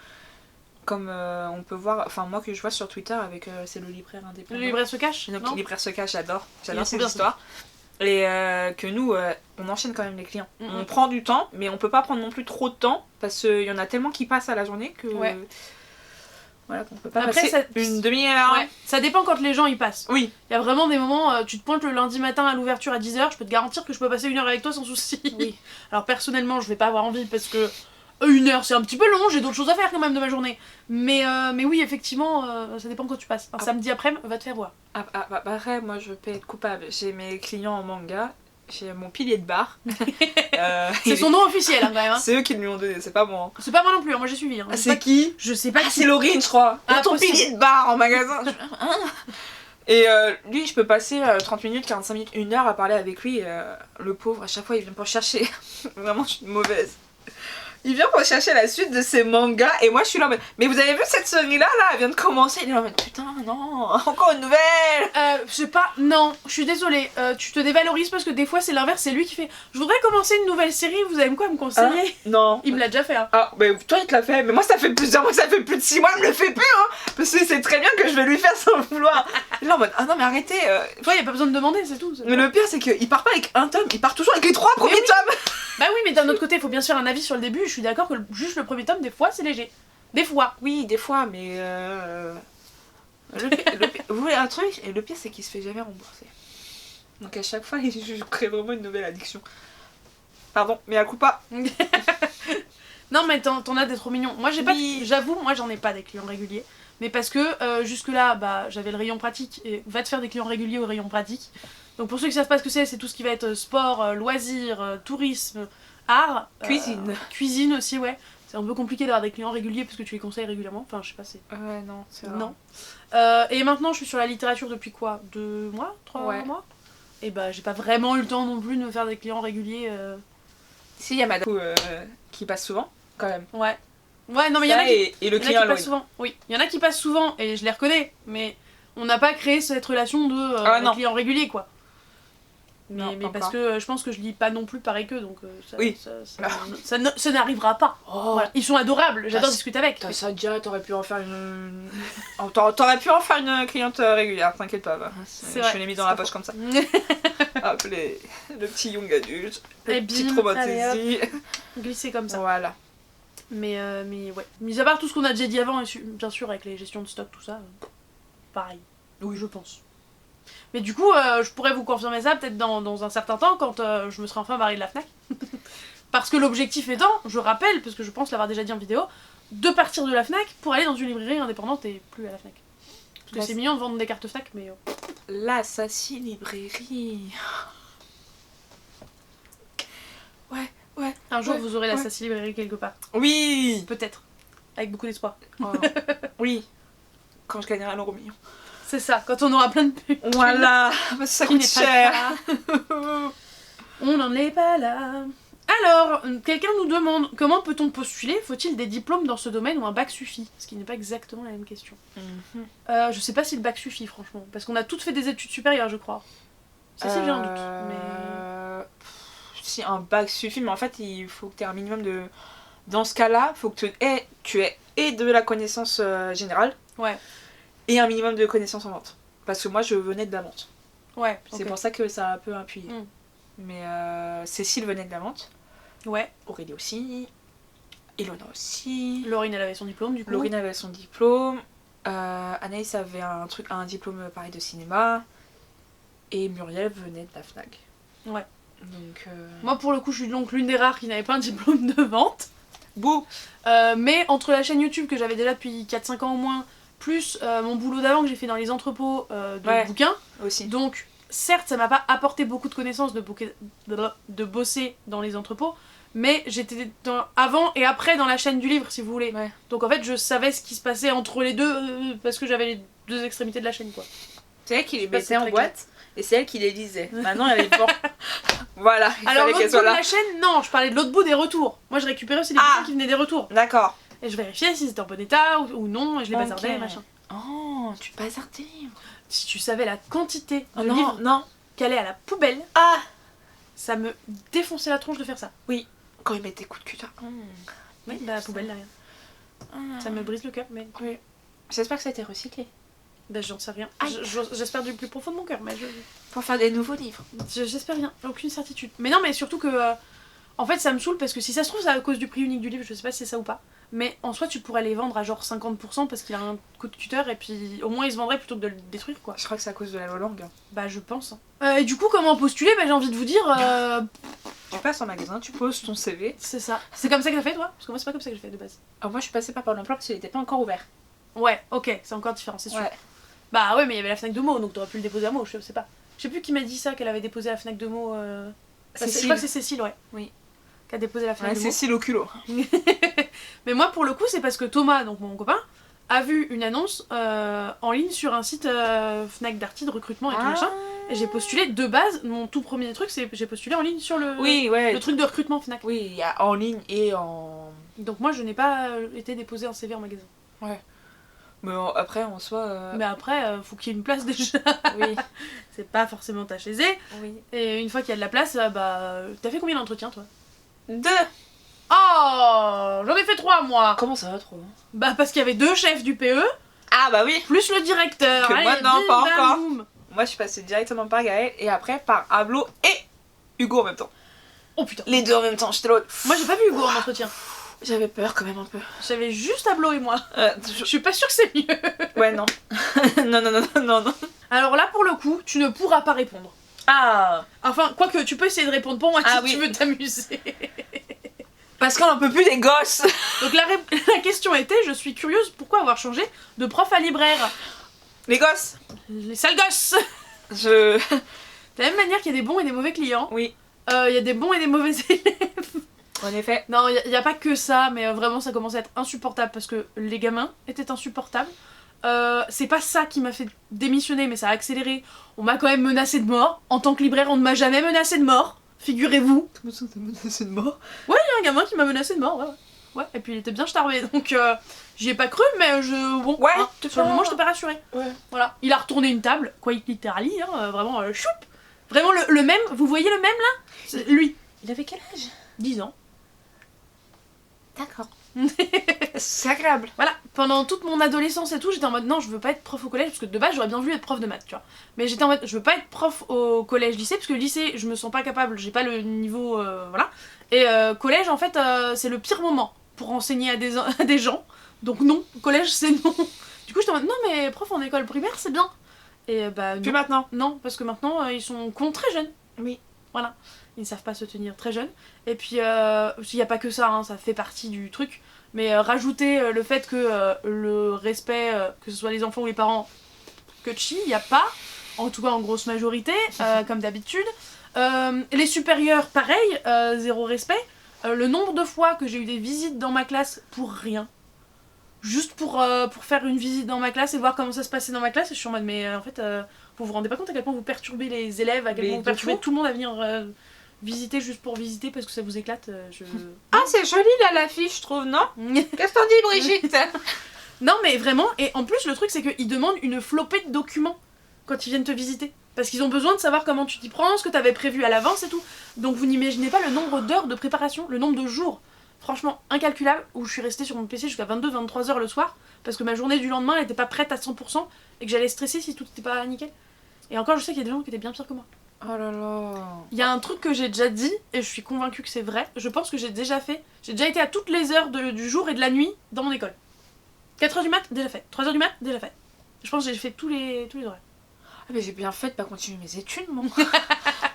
Comme on peut voir, enfin moi que je vois sur Twitter avec c'est le libraire indépendant. Le libraire se cache, Donc non? le libraire se cache, j'adore Il est ces trop histoires. Et que nous, on enchaîne quand même les clients. Mhm. On prend du temps, mais on peut pas prendre non plus trop de temps parce qu'il y en a tellement qui passent à la journée que Ouais. voilà qu'on peut pas Après, passer ça- une demi-heure. Ouais, ça dépend quand les gens y passent. Oui, Il y a vraiment des moments, tu te pointes le lundi matin à l'ouverture à 10h, je peux te garantir que je peux passer 1 heure avec toi sans souci. Oui. Alors personnellement, je vais pas avoir envie parce que 1 heure c'est un petit peu long, j'ai d'autres choses à faire quand même de ma journée. Mais oui, effectivement, ça dépend quand tu passes. Un samedi après, va te faire voir. après moi je peux être coupable. J'ai mes clients en manga, j'ai mon pilier de bar. C'est son nom officiel hein, quand même. Hein. C'est eux qui lui ont donné, c'est pas moi. C'est pas moi non plus, hein, moi j'ai suivi. Hein. Je sais C'est pas- qui? Je sais pas Ah, qui c'est Laurine, je crois. Ah, Ton possible. pilier de bar en magasin. Et lui, je peux passer 30 minutes, 45 minutes, 1 heure à parler avec lui. Le pauvre, à chaque fois, il vient pour chercher. Vraiment, je suis mauvaise. Il vient pour chercher la suite de ses mangas. Et moi, je suis là en mode, mais vous avez vu cette série-là, là? Elle vient de commencer. Il est là en mode, putain, non, encore une nouvelle. Je sais pas, non, je suis désolée, tu te dévalorises parce que des fois c'est l'inverse, c'est lui qui fait je voudrais commencer une nouvelle série, vous avez quoi à me conseiller? Non. Il me l'a déjà fait, hein. Ah, mais toi, il te l'a fait. Mais moi, ça fait plusieurs mois, ça fait plus de 6 mois, il me le fait plus, hein. Parce que c'est très bien que je vais lui faire sans le vouloir. Il est là en mode, ah non, mais arrêtez. Toi, y a pas besoin de demander, c'est tout. Mais le pire, c'est qu'il part pas avec un tome, il part toujours avec les 3 premiers tomes. Bah oui, mais d'un autre côté, il faut bien se faire un avis sur le début. Je suis d'accord que juste le premier tome, des fois, c'est léger. Des fois. Oui, des fois, mais vous voulez un truc? Et le pire, c'est qu'il se fait jamais rembourser. Donc à chaque fois, je crée vraiment une nouvelle addiction. Pardon, mais à coup pas. Non, mais t'en as des trop mignons. Moi, j'ai pas. Oui. J'avoue, moi, j'en ai pas des clients réguliers. Mais parce que jusque-là, bah, j'avais le rayon pratique. Et va te faire des clients réguliers au rayon pratique. Donc pour ceux qui savent pas ce que c'est tout ce qui va être sport, loisirs, tourisme, art. Cuisine. Cuisine aussi, ouais. C'est un peu compliqué d'avoir des clients réguliers parce que tu les conseilles régulièrement. Enfin, je sais pas, c'est. Ouais, non, c'est vrai. Non. Et maintenant, je suis sur la littérature depuis quoi? 2 mois? 3 Ouais. mois? Et bah, j'ai pas vraiment eu le temps non plus de me faire des clients réguliers. Si, il y a madame qui passe souvent, quand même. Ouais. Ouais, non, mais il y en a qui, et le y en a client qui à passent souvent. Oui, il y en a qui passent souvent et je les reconnais. Mais on n'a pas créé cette relation de non. client régulier, quoi. Mais, Non, mais pas parce encore. que je pense que je lis pas non plus pareil qu'eux, donc ça, Oui. ça n'arrivera pas. Oh, Voilà. Ils sont adorables, j'adore T'as- discuter avec. t'as ça déjà, t'aurais pu en faire une. T'aurais pu en faire une cliente régulière, t'inquiète pas. Bah. C'est Je vrai, l'ai mis dans c'est la pas poche comme ça. Hop, le petit young adulte, Et le petit bim, traumatisé. Glisser comme ça. Voilà. Mais ouais. Mis à part tout ce qu'on a déjà dit avant, et bien sûr avec les gestions de stock, tout ça, pareil. Oui, je pense. Mais du coup, je pourrais vous confirmer ça peut-être dans un certain temps quand je me serai enfin barrée de la Fnac. Parce que l'objectif étant, je rappelle, parce que je pense l'avoir déjà dit en vidéo, de partir de la Fnac pour aller dans une librairie indépendante et plus à la Fnac. Parce que Bah, c'est mignon de vendre des cartes Fnac, mais... L'Assassin Librairie. Ouais. un jour Ouais, vous aurez la ouais. Sassy librairie quelque part. Oui. Peut-être. Avec beaucoup d'espoir. Oh. Oui. Quand je gagnerai un euro million. C'est ça, quand on aura plein de pubs. Voilà. Parce que ça Qui coûte n'est pas cher. là. On n'en est pas là. Alors, quelqu'un nous demande comment peut-on postuler? Faut-il des diplômes dans ce domaine ou un bac suffit? Ce qui n'est pas exactement la même question. Je sais pas si le bac suffit, franchement. Parce qu'on a toutes fait des études supérieures, je crois. Ça, c'est j'ai un doute. Mais... Si un bac suffit, mais en fait, il faut que tu aies un minimum de. Dans ce cas-là, il faut que tu aies et de la connaissance générale Ouais, et un minimum de connaissances en vente. Parce que moi, je venais de la vente. ouais. C'est ok. pour ça que ça a un peu appuyé. Mm. Mais Cécile venait de la vente. Ouais, Aurélie aussi. Ilona aussi. Laurine, elle avait son diplôme, du coup. Laurine avait son diplôme. Anaïs avait un diplôme pareil de cinéma. Et Muriel venait de la FNAC. Ouais. Donc. Moi, pour le coup, je suis donc l'une des rares qui n'avait pas un diplôme de vente. Bouh. Mais entre la chaîne YouTube que j'avais déjà depuis 4-5 ans au moins, plus mon boulot d'avant que j'ai fait dans les entrepôts de bouquins. Aussi. Donc, certes, ça m'a pas apporté beaucoup de connaissances de bosser dans les entrepôts, mais j'étais avant et après dans la chaîne du livre, si vous voulez. Ouais. Donc en fait, je savais ce qui se passait entre les deux, parce que j'avais les deux extrémités de la chaîne, quoi. C'est elle qui les Je sais pas si mettait c'est en très boîte et c'est elle qui les lisait. Maintenant, elle est forte. Voilà, il Alors fallait l'autre qu'elle bout soit de là. la chaîne, non, je parlais de l'autre bout des retours. Moi, je récupérais aussi les bouquins qui venaient des retours. D'accord. Et je vérifiais si c'était en bon état ou non, et je les bazardais, machin. Oh, tu bazardes tes livres. Si tu savais la quantité de non, livres non. qu'allait à la poubelle, Ah, ça me défonçait la tronche de faire ça. quand ils mettent des coups de cutter. Oui, bah la poubelle derrière. Ça me brise le cœur, mais Oui. J'espère que ça a été recyclé. bah j'en sais rien. Aïe. J'espère du plus profond de mon cœur, mais Pour faire des nouveaux livres. j'espère rien. Aucune certitude. Mais non, mais surtout que en fait ça me saoule parce que si ça se trouve c'est à cause du prix unique du livre, je sais pas si c'est ça ou pas. Mais en soi tu pourrais les vendre à genre 50% parce qu'il a un coup de cutter et puis au moins il se vendrait plutôt que de le détruire, quoi. Je crois que c'est à cause de la loi langue. Bah je pense. Et du coup comment postuler, bah j'ai envie de vous dire Tu passes en magasin, tu poses ton CV. c'est ça. C'est comme ça que t'as fait toi? Parce que moi c'est pas comme ça que j'ai fait de base. Alors moi je suis passée par Pôle emploi parce qu'il était pas encore ouvert. Ouais, ok, c'est encore différent, c'est sûr. Ouais. Bah ouais, mais il y avait la Fnac de Meaux, donc t'aurais pu le déposer à Meaux, je sais pas. Je sais plus qui m'a dit ça, qu'elle avait déposé à la Fnac de Meaux. Je crois que c'est Cécile, ouais. Oui. Qui a déposé la Fnac Ouais, de Meaux. Cécile au culot. Mais moi, pour le coup, c'est parce que Thomas, donc mon copain, a vu une annonce en ligne sur un site Fnac Darty de recrutement et tout machin. Et j'ai postulé de base, mon tout premier truc, c'est j'ai postulé en ligne sur le truc de recrutement Fnac. Oui, il y a en ligne et en... Donc moi, je n'ai pas été déposé en CV en magasin. Ouais. Mais après, en soi... Mais après, faut qu'il y ait une place déjà. Oui. C'est pas forcément ta chaisée. Oui. Et une fois qu'il y a de la place, bah... T'as fait combien d'entretiens, toi? 2. Oh, j'en ai fait 3 moi. Comment ça va trop? Bah parce qu'il y avait 2 chefs du PE, Ah bah oui. plus le directeur. Que Allez, moi, non, bim, pas bam, encore. boum. Moi je suis passée directement par Gaël et après par Ablo et Hugo en même temps. Oh putain. Les deux en même temps, j'étais là. Moi j'ai pas vu Hugo en entretien. J'avais peur quand même un peu. J'avais juste Ablo et moi. Je- Je suis pas sûre que c'est mieux. Ouais, non. non, non, non, non, non, non. Alors là pour le coup, tu ne pourras pas répondre. Ah. Enfin, quoique tu peux essayer de répondre pour moi Ah si oui. tu veux t'amuser. Parce qu'on en peut plus des gosses. Donc la question était, je suis curieuse, pourquoi avoir changé de prof à libraire? Les gosses. Les sales gosses. Je... De la même manière qu'il y a des bons et des mauvais clients, Oui, il y a des bons et des mauvais élèves. en effet. Non, il y a pas que ça, mais vraiment ça commençait à être insupportable parce que les gamins étaient insupportables. C'est pas ça qui m'a fait démissionner, mais ça a accéléré. On m'a quand même menacé de mort. En tant que libraire, on ne m'a jamais menacé de mort. Figurez-vous. Comment ça t'as menacé de mort? Il y a un gamin qui m'a menacé de mort, ouais. Ouais, et puis il était bien starbé, donc j'y ai pas cru, mais bon, Ouais, hein, sur le moment, je t'ai pas rassuré. Ouais. Voilà. Il a retourné une table, quite literally, hein, vraiment, choup. Vraiment le même, vous voyez le même là? C'est lui, Il avait quel âge? 10 ans. D'accord. C'est agréable. Voilà, pendant toute mon adolescence et tout, j'étais en mode non, je veux pas être prof au collège, parce que de base j'aurais bien voulu être prof de maths, tu vois. Mais j'étais en mode je veux pas être prof au collège-lycée, parce que le lycée, je me sens pas capable, j'ai pas le niveau, voilà. Et collège, en fait, c'est le pire moment pour enseigner à des gens. Donc non, collège c'est non. Du coup j'étais en mode non mais prof en école primaire c'est bien. Et bah Puis non, maintenant. non, parce que maintenant ils sont très jeunes. Oui. Voilà. Ils ne savent pas se tenir très jeunes. Et puis, il n'y a pas que ça, hein, ça fait partie du truc. Mais rajouter le fait que le respect, que ce soit les enfants ou les parents, que chi, il n'y a pas. En tout cas, en grosse majorité, comme d'habitude. Les supérieurs, pareil, zéro respect. Le nombre de fois que j'ai eu des visites dans ma classe pour rien. Juste pour faire une visite dans ma classe et voir comment ça se passait dans ma classe. Et je suis en mode, mais en fait, vous vous rendez pas compte à quel point vous perturbez les élèves, à quel point vous perturbez tout le monde à venir visiter juste pour visiter parce que ça vous éclate. Ah, c'est joli là l'affiche, je trouve, non? Qu'est-ce que t'en dis, Brigitte? Non, mais vraiment, et en plus, le truc, c'est qu'ils demandent une flopée de documents quand ils viennent te visiter. Parce qu'ils ont besoin de savoir comment tu t'y prends, ce que t'avais prévu à l'avance et tout. Donc vous n'imaginez pas le nombre d'heures de préparation, le nombre de jours. Franchement, incalculable, où je suis restée sur mon PC jusqu'à 22-23 heures le soir, parce que ma journée du lendemain elle était pas prête à 100% et que j'allais stresser si tout était pas nickel. Et encore, je sais qu'il y a des gens qui étaient bien pires que moi. Oh là là. Il y a un truc que j'ai déjà dit, et je suis convaincue que c'est vrai, je pense que j'ai déjà été à toutes les heures du jour et de la nuit dans mon école. 4h du mat, déjà fait. 3h du mat, déjà fait. Je pense que j'ai fait tous les horaires. Ah mais j'ai bien fait de pas continuer mes études, moi.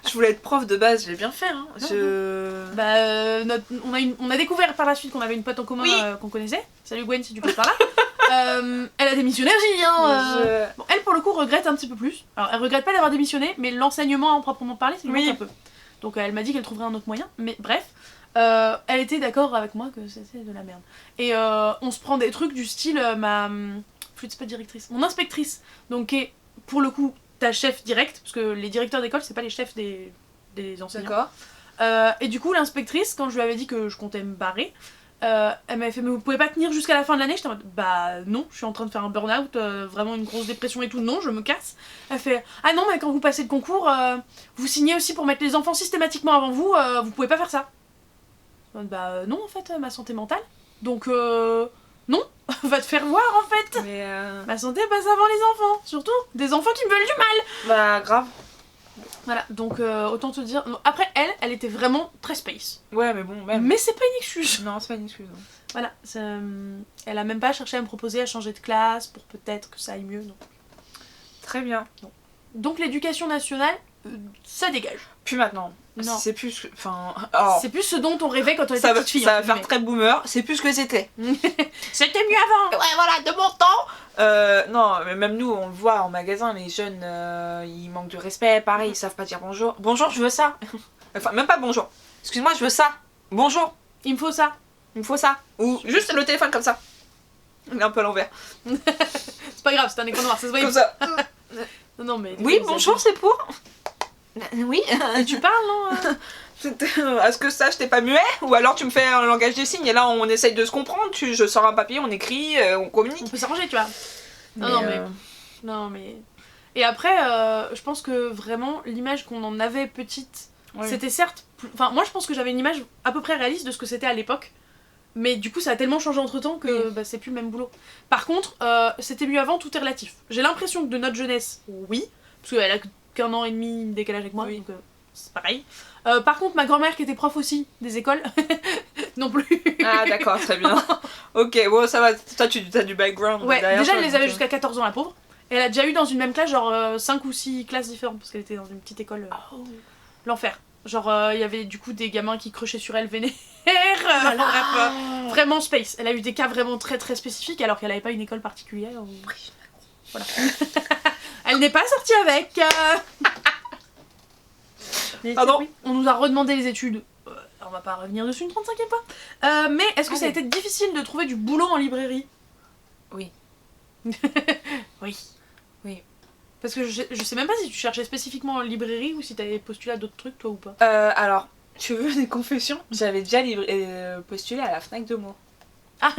Je voulais être prof de base, j'ai bien fait. Hein. Bah, on a découvert par la suite qu'on avait une pote en commun qu'on connaissait. Salut Gwen si tu passes par là. Elle a démissionné aussi. Hein, Bon, elle pour le coup regrette un petit peu plus. Alors elle regrette pas d'avoir démissionné, mais l'enseignement en proprement parler, ça lui manque un peu. Donc elle m'a dit qu'elle trouverait un autre moyen. Mais bref, elle était d'accord avec moi que c'était de la merde. Et on se prend des trucs du style c'est pas directrice, mon inspectrice. Donc qui est pour le coup ta chef direct, parce que les directeurs d'école c'est pas les chefs des enseignants. D'accord. Et du coup l'inspectrice, quand je lui avais dit que je comptais me barrer, elle m'avait fait mais vous pouvez pas tenir jusqu'à la fin de l'année. J'étais en mode bah non, je suis en train de faire un burn-out, vraiment une grosse dépression et tout, non je me casse. Elle fait ah non mais quand vous passez le concours, vous signez aussi pour mettre les enfants systématiquement avant vous, vous pouvez pas faire ça. Bah non en fait, ma santé mentale, donc non, va te faire voir en fait. Mais ma santé passe avant les enfants, surtout des enfants qui me veulent du mal. Bah grave. Voilà, donc autant te dire. Après, elle était vraiment très space. Ouais, mais bon, même. Mais c'est pas une excuse. Non, c'est pas une excuse. Non. Voilà, elle a même pas cherché à me proposer à changer de classe pour peut-être que ça aille mieux. Non. Très bien. Non. Donc l'éducation nationale, ça dégage. Puis maintenant. Non. C'est plus. Enfin. C'est plus ce dont on rêvait quand on était petite fille. Ça va faire très boomer. C'est plus ce que c'était. C'était mieux avant. Ouais, voilà, de mon temps. Non, mais même nous, on le voit en magasin, les jeunes, ils manquent de respect. Pareil, ils savent pas dire bonjour. Bonjour, je veux ça. Enfin, même pas bonjour. Excuse-moi, je veux ça. Bonjour. Il me faut ça. Il me faut ça. Ou juste le téléphone comme ça. Il est un peu à l'envers. C'est pas grave, c'est un écran noir, ça se voit. Comme ça. Non, mais. Oui, bonjour, c'est pour. Oui. Et tu parles, non À ce que ça, je t'ai pas muet. Ou alors tu me fais un langage des signes et là on essaye de se comprendre. Je sors un papier, on écrit, on communique. On peut s'arranger, tu vois. Non, mais. Et après, je pense que vraiment, l'image qu'on en avait petite, c'était certes. Enfin, moi je pense que j'avais une image à peu près réaliste de ce que c'était à l'époque. Mais du coup, ça a tellement changé entre temps que bah, c'est plus le même boulot. Par contre, c'était mieux avant, tout est relatif. J'ai l'impression que de notre jeunesse, oui. Parce qu'elle a qu'un an et demi de décalage avec moi, donc c'est pareil. Par contre, ma grand-mère qui était prof aussi des écoles, non plus. Ah d'accord, très bien. Ok, bon ça va, toi tu as du background. Ouais, déjà elle les avait jusqu'à 14 ans la pauvre. Et elle a déjà eu dans une même classe genre 5 ou 6 classes différentes parce qu'elle était dans une petite école. L'enfer. Genre il y avait du coup des gamins qui crochaient sur elle vénère. Bref, vraiment space. Elle a eu des cas vraiment très très spécifiques alors qu'elle avait pas une école particulière. Voilà. Elle n'est pas sortie avec. Pardon. Oui, on nous a redemandé les études. On va pas revenir dessus une 35e fois. Mais est-ce que ça a été difficile de trouver du boulot en librairie ? Oui. Oui. Oui. Parce que je sais même pas si tu cherchais spécifiquement en librairie ou si t'avais postulé à d'autres trucs toi ou pas. Alors, tu veux des confessions ? J'avais déjà postulé à la Fnac de Meaux. Ah.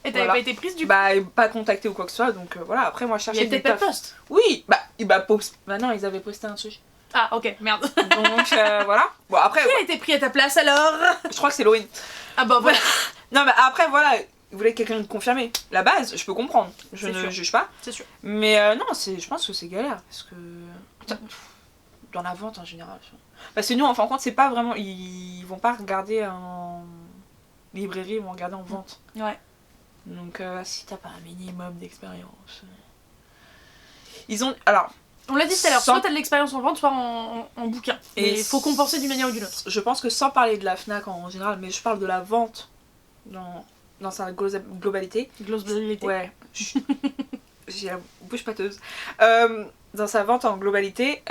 Et t'avais pas été prise du coup ? Bah, pas contactée ou quoi que ce soit, donc voilà. Après, moi, je cherchais. Il y avait peut-être pas de poste. Oui, maintenant, ils avaient posté un truc. Ah, ok, merde. Donc, voilà. Bon, après. Qui a été pris à ta place alors ? Je crois que c'est Loïne. Ah, bah voilà. Non, mais après, voilà. Vous voulez quelqu'un de confirmé. La base, je peux comprendre. Je ne juge pas. C'est sûr. Mais non, je pense que c'est galère. Parce que. Dans la vente en général. Parce que nous, en fin de compte, c'est pas vraiment. Ils vont pas regarder en librairie, ils vont regarder en vente. Ouais. Donc, si t'as pas un minimum d'expérience. Ils ont. Alors. On l'a dit tout à l'heure, soit t'as de l'expérience en vente, soit en bouquin. Et il faut compenser d'une manière ou d'une autre. Je pense que sans parler de la Fnac en général, mais je parle de la vente dans sa globalité. Globalité. Ouais. J'ai la bouche pâteuse. Dans sa vente en globalité,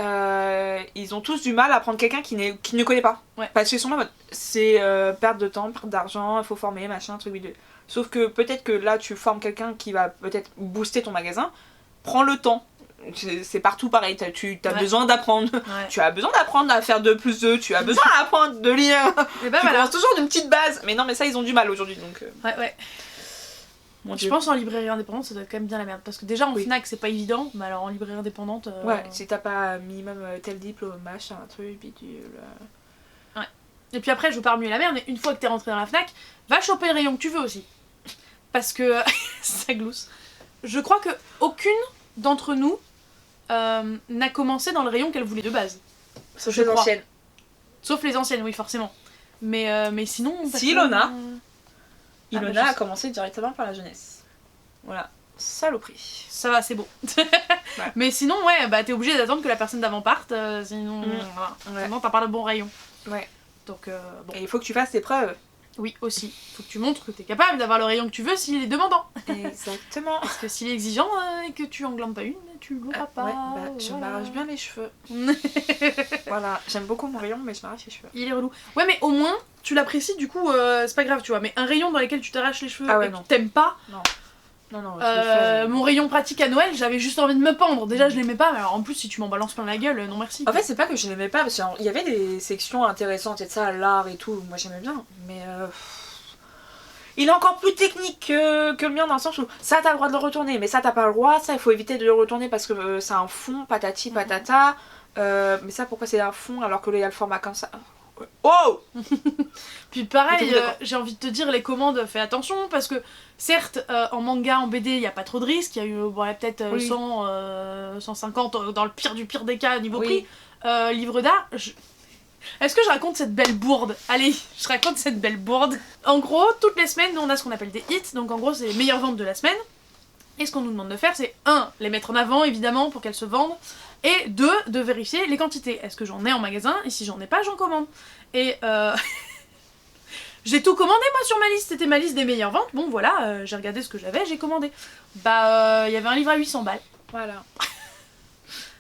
ils ont tous du mal à prendre quelqu'un qui ne connaît pas. Ouais. Parce qu'ils sont là, c'est perte de temps, perte d'argent, il faut former, machin, truc bidule. Sauf que peut-être que là, tu formes quelqu'un qui va peut-être booster ton magasin. Prends le temps. C'est partout pareil, tu as besoin d'apprendre. Ouais. Tu as besoin d'apprendre à faire 2+2, tu as besoin d'apprendre de lire. Et bah, tu commences toujours d'une petite base. Mais non, mais ça, ils ont du mal aujourd'hui. Donc, Ouais. Je pense en librairie indépendante, ça doit être quand même bien la merde. Parce que déjà en Fnac, c'est pas évident. Mais alors en librairie indépendante. Ouais, si t'as pas minimum tel diplôme, machin, un truc, bidule. Ouais. Et puis après, je vous parle mieux la merde, mais une fois que t'es rentré dans la Fnac, va choper le rayon que tu veux aussi. Parce que ça glousse. Je crois que aucune d'entre nous n'a commencé dans le rayon qu'elle voulait de base. Sauf les anciennes. Sauf les anciennes, oui, forcément. Mais sinon... Si, Ilona a commencé directement par la jeunesse. Voilà, saloperie. Ça va, c'est bon. Ouais. Mais sinon, ouais, bah t'es obligé d'attendre que la personne d'avant parte, sinon, voilà. Ouais. Sinon t'as pas le bon rayon. Ouais. Donc, bon. Et il faut que tu fasses tes preuves. Oui, aussi. Faut que tu montres que t'es capable d'avoir le rayon que tu veux s'il est demandant. Exactement. Parce que s'il est exigeant et que tu en glandes pas une, tu l'auras pas. Ouais, bah, je voilà. m'arrache bien les cheveux. Voilà, j'aime beaucoup mon rayon, mais je m'arrache les cheveux. Il est relou. Ouais, mais au moins, tu l'apprécies, du coup, c'est pas grave, tu vois. Mais un rayon dans lequel tu t'arraches les cheveux Ah ouais, et que non. tu t'aimes pas, Non, je le fais. mon rayon pratique à Noël, j'avais juste envie de me pendre. Déjà, je l'aimais pas, mais alors en plus, si tu m'en balances plein la gueule, non merci. En fait, c'est pas que je l'aimais pas, parce qu'il y avait des sections intéressantes et de ça, l'art et tout, moi j'aimais bien, mais il est encore plus technique que le mien dans le sens où ça t'as le droit de le retourner, mais ça t'as pas le droit, ça il faut éviter de le retourner parce que c'est un fond, patati patata, mais ça pourquoi c'est un fond alors que là il y a le format comme ça. Oh. Puis pareil, D'accord. j'ai envie de te dire, les commandes, fais attention, parce que certes, en manga, en BD, il y a pas trop de risques, il y a eu bon, peut-être Oui. 100, 150 dans le pire du pire des cas niveau Oui. prix. Livre d'art, est-ce que je raconte cette belle bourde? Allez, je raconte cette belle bourde. En gros, toutes les semaines, nous on a ce qu'on appelle des hits, donc en gros c'est les meilleures ventes de la semaine. Et ce qu'on nous demande de faire, c'est 1, les mettre en avant évidemment pour qu'elles se vendent, et 2, de vérifier les quantités. Est-ce que j'en ai en magasin? Et si j'en ai pas, j'en commande. Et j'ai tout commandé moi sur ma liste, c'était ma liste des meilleures ventes. Bon voilà, j'ai regardé ce que j'avais, j'ai commandé. Bah, il y avait un livre à 800 balles. Voilà.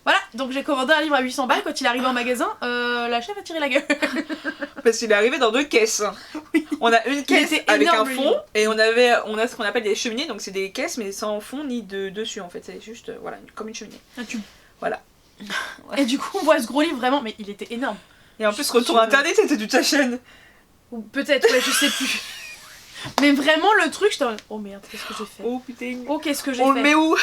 Voilà, donc j'ai commandé un livre à 800 balles, quand il est arrivé en magasin, la chef a tiré la gueule. Parce qu'il est arrivé dans 2 caisses. Oui. On a une caisse était avec énorme, un le fond livre. et on a ce qu'on appelle des cheminées, donc c'est des caisses mais sans fond ni dessus en fait, c'est juste voilà comme une cheminée. Un tube. Voilà. Et du coup on voit ce gros livre vraiment, mais il était énorme. Et en plus retour internet c'était du ta chaîne. Ou peut-être, ouais, je sais plus. Mais vraiment le truc, j'étais en mode, oh merde, qu'est-ce que j'ai fait? Oh putain. Oh, qu'est-ce que j'ai On fait? le met où?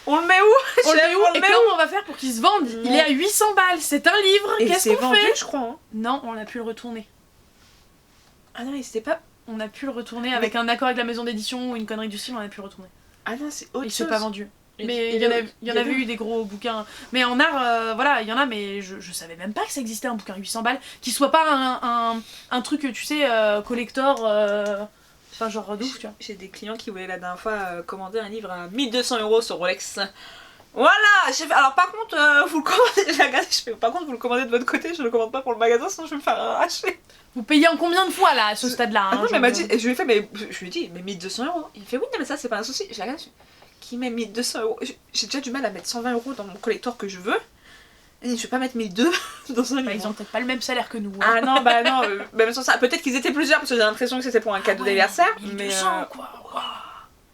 On le met où? On le Chef, met où? Et comment on va faire pour qu'il se vende? Il est à 800 balles, c'est un livre, Et qu'est-ce c'est qu'on vendu fait? je crois. Hein. Non, on a pu le retourner. Ah non, c'était pas. On a pu le retourner avec un accord avec la maison d'édition ou une connerie du style, on a pu le retourner. Ah non, c'est autre Il chose. s'est pas vendu. Et- Mais et il y en le- avait eu des gros bouquins. Mais en art, voilà, il y en a, mais je savais même pas que ça existait un bouquin 800 balles. Qui soit pas un truc, tu sais, collector. Enfin, genre de ouf, tu vois. J'ai des clients qui voulaient la dernière fois commander un livre à 1200 € sur Rolex. Voilà, j'ai fait. Alors par contre, vous le commandez. J'ai regardé, je fais. Par contre, vous le commandez de votre côté, je le commande pas pour le magasin, sinon je vais me faire arracher. Vous payez en combien de fois là, à ce stade-là? Ah non, hein, mais elle m'a dit, et je lui ai fait, mais je lui ai dit, mais 1200 €. Il me fait, oui, non, mais ça, c'est pas un souci. Je regarde, je fais, qui met 1200 €? J'ai déjà du mal à mettre 120 € dans mon collector que je veux. Et je vais pas mettre 1200 dans un Bah, livre. ils ont peut-être pas le même salaire que nous. Hein. Ah non, bah non, même sans ça. Peut-être qu'ils étaient plusieurs, parce que j'ai l'impression que c'était pour un cadeau Ouais, d'anniversaire. 1200 Mais quoi. Waouh.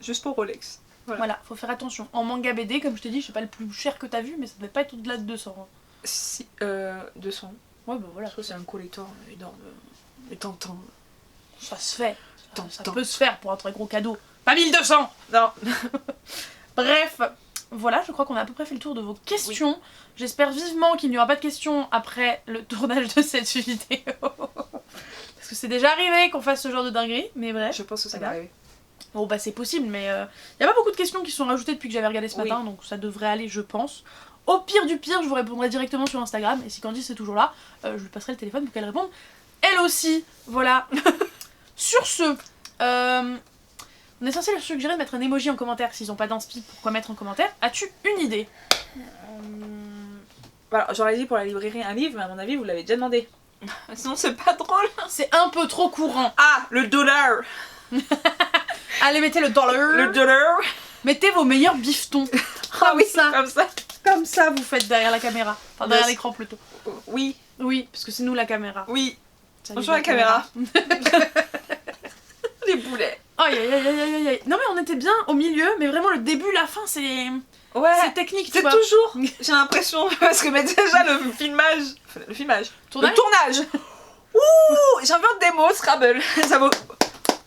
juste pour Rolex. Voilà, faut faire attention. En manga BD, comme je t'ai dit, je sais pas le plus cher que t'as vu, mais ça devait pas être au-delà de 200. Hein. Si, 200. Ouais, bah voilà, Je trouve que c'est un collector énorme. Et tentant. ça se fait. Ça Tant. peut se faire pour un très gros cadeau. Pas 1200. Non. Bref, voilà, je crois qu'on a à peu près fait le tour de vos questions. J'espère vivement qu'il n'y aura pas de questions après le tournage de cette vidéo. Parce que c'est déjà arrivé qu'on fasse ce genre de dinguerie, mais bref. Je pense que ça Pas va grave. arriver. Bon bah c'est possible, mais il y a pas beaucoup de questions qui sont rajoutées depuis que j'avais regardé ce Oui. matin, donc ça devrait aller, je pense. Au pire du pire, je vous répondrai directement sur Instagram, et si Candice est toujours là, je lui passerai le téléphone pour qu'elle réponde. Elle aussi, voilà. Sur ce, on est censé leur suggérer de mettre un emoji en commentaire s'ils ont pas d'inspi, pourquoi mettre en commentaire? As-tu une idée? Voilà, j'aurais dit pour la librairie un livre, mais à mon avis, vous l'avez déjà demandé. Sinon, c'est pas drôle. C'est un peu trop courant. Ah, le dollar. Allez, mettez le dollar. Le dollar. Mettez vos meilleurs bifetons. Ah Comme oui, ça. comme ça. Comme ça, vous faites derrière la caméra. Enfin, derrière Yes. l'écran plutôt. Oui, Oui, parce que c'est nous la caméra. oui. Salut, Bonjour la caméra. Les boulets. Aïe aïe aïe aïe aïe aïe. Non mais on était bien au milieu, mais vraiment le début, la fin, c'est Ouais. technique, tu C'est vois. toujours, j'ai l'impression, parce que mais déjà le filmage, Tournage le tournage, ouh, j'invente des mots, Scrabble, ça vaut,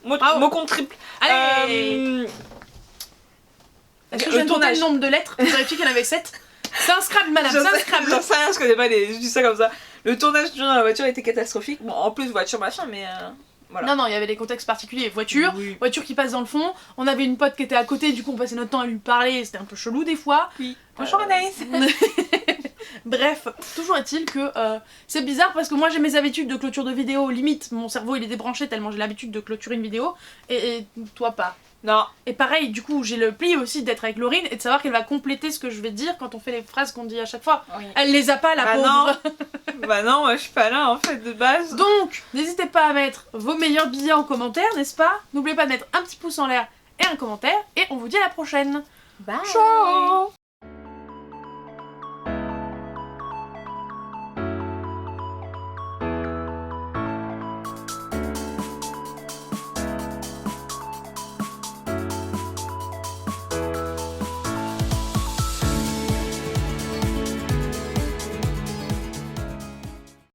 Bravo. mot compte triple. Allez. Est-ce que je le viens de compter tournage. le nombre de lettres pour vérifier qu'il y en avait 7? C'est un Scrabble, madame, c'est un Scrabble. J'en sais rien, je connais pas les, je dis ça comme ça. Le tournage dans la voiture était catastrophique, bon en plus voiture machin, mais voilà. Non, il y avait des contextes particuliers. Voiture, Oui. voiture qui passe dans le fond. On avait une pote qui était à côté, du coup on passait notre temps à lui parler, c'était un peu chelou des fois. Oui. Bonjour Anaïs. Bref, toujours est-il que c'est bizarre parce que moi j'ai mes habitudes de clôture de vidéo, limite mon cerveau il est débranché tellement j'ai l'habitude de clôturer une vidéo et toi pas. Non. Et pareil, du coup, j'ai le pli aussi d'être avec Laurine et de savoir qu'elle va compléter ce que je vais dire quand on fait les phrases qu'on dit à chaque fois. Oui. Elle les a pas, la Bah pauvre. Bah non, moi je suis pas là en fait de base. Donc, n'hésitez pas à mettre vos meilleurs billets en commentaire, n'est-ce pas? N'oubliez pas de mettre un petit pouce en l'air et un commentaire. Et on vous dit à la prochaine. Bye. Ciao.